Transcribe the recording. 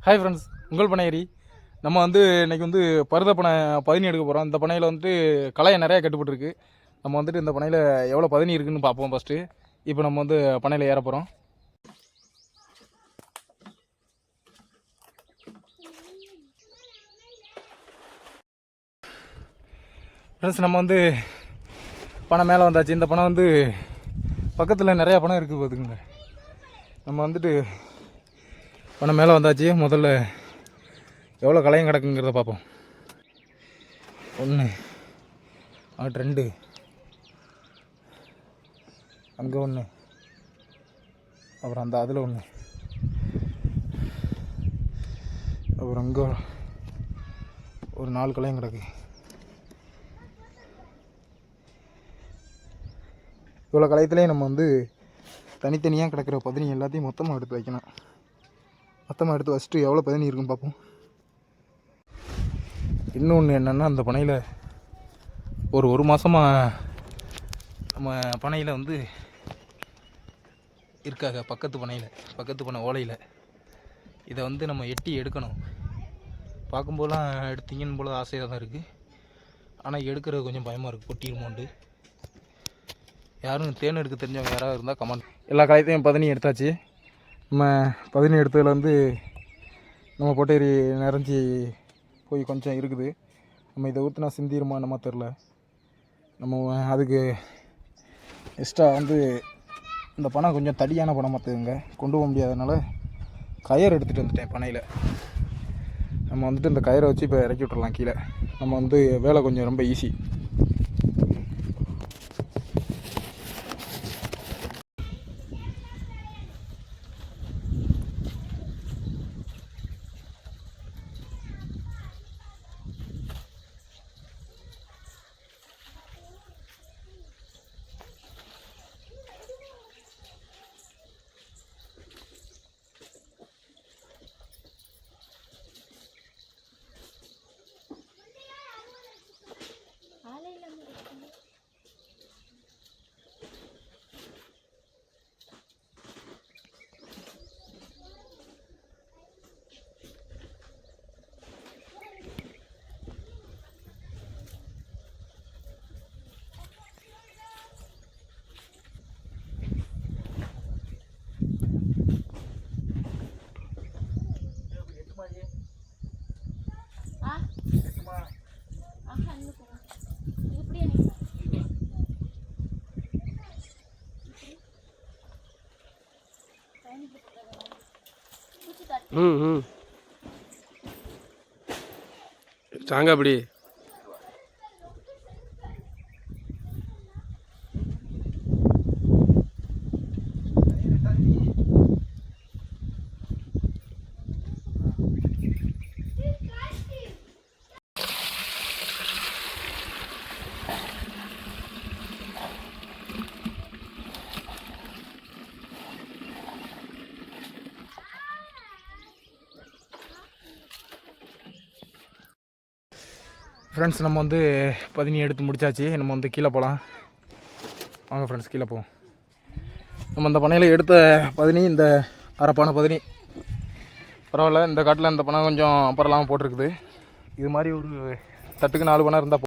Hi friends, உங்கள் பனையரி. நம்ம இன்றைக்கி பருத பனை பதனி எடுக்க போகிறோம். இந்த பனையில் களையை நிறையா கட்டுப்பட்டுருக்கு. நம்ம இந்த பனையில் எவ்வளோ பதனி இருக்குதுன்னு பார்ப்போம் ஃபஸ்ட்டு. இப்போ நம்ம பனையில் ஏற போகிறோம். ஃப்ரெண்ட்ஸ், நம்ம பனை மேலே வந்தாச்சு. இந்த பனை பக்கத்தில் நிறையா பனை இருக்குது பார்த்துக்குங்க. நம்ம பனை மேலே வந்தாச்சு. முதல்ல எவ்வளோ களையும் கிடக்குங்கிறத பார்ப்போம். 1 2 அங்கே 1, அப்புறம் அந்த அதில் 1, அப்புறம் அங்கே ஒரு 4 களையும் கிடக்கு. இவ்வளோ களையத்துலேயும் நம்ம தனித்தனியாக கிடக்கிற பதனி எல்லாத்தையும் மொத்தமாக எடுத்து வைக்கணும். மொத்தமாக எடுத்து வச்சுட்டு எவ்வளோ பதனி இருக்குன்னு பார்ப்போம். இன்னொன்று என்னென்னா, அந்த பனையில் ஒரு மாதமாக நம்ம பனையில் இருக்காங்க. பக்கத்து பனை ஓலையில் இதை நம்ம எட்டி எடுக்கணும். பார்க்கும்போதெல்லாம் எடுத்தீங்கன்னு போல ஆசையாக தான் இருக்குது. ஆனால் எடுக்கிறது கொஞ்சம் பயமாக இருக்குது. பொட்டிடுமோண்டு. யாரும் தேன் எடுக்க தெரிஞ்சவங்க யாராவது இருந்தால் கமெண்ட். எல்லா காயத்தையும் பதனி எடுத்தாச்சு. நம்ம பதனி எடுத்ததில் நம்ம பொட்டேரி நிறைஞ்சி போய் கொஞ்சம் இருக்குது. நம்ம இதை ஊற்றினா சிந்திருமா நம்ம தெரில. நம்ம அதுக்கு எக்ஸ்ட்ரா இந்த பனை கொஞ்சம் தடியான பனை பார்த்துக்குங்க. கொண்டு போக முடியாதனால கயிறு எடுத்துகிட்டு வந்துட்டேன் பனையில். நம்ம இந்த கயிறை வச்சு இப்போ இறக்கி விட்டுறலாம் கீழே. நம்ம வேலை கொஞ்சம் ரொம்ப ஈஸி. சாங்கப்படி ஃப்ரெண்ட்ஸ், நம்ம பதனி எடுத்து முடிச்சாச்சு. நம்ம கீழே போகலாம் வாங்க ஃப்ரெண்ட்ஸ், கீழே போவோம். நம்ம இந்த பனையில் எடுத்த பதனி இந்த அரைப்பானை பதனி பரவாயில்ல. இந்த காட்டில் இந்த பனை கொஞ்சம் அப்புறம்லாம் போட்டிருக்குது. இது மாதிரி ஒரு தட்டுக்கு 4 பனை இருந்தால்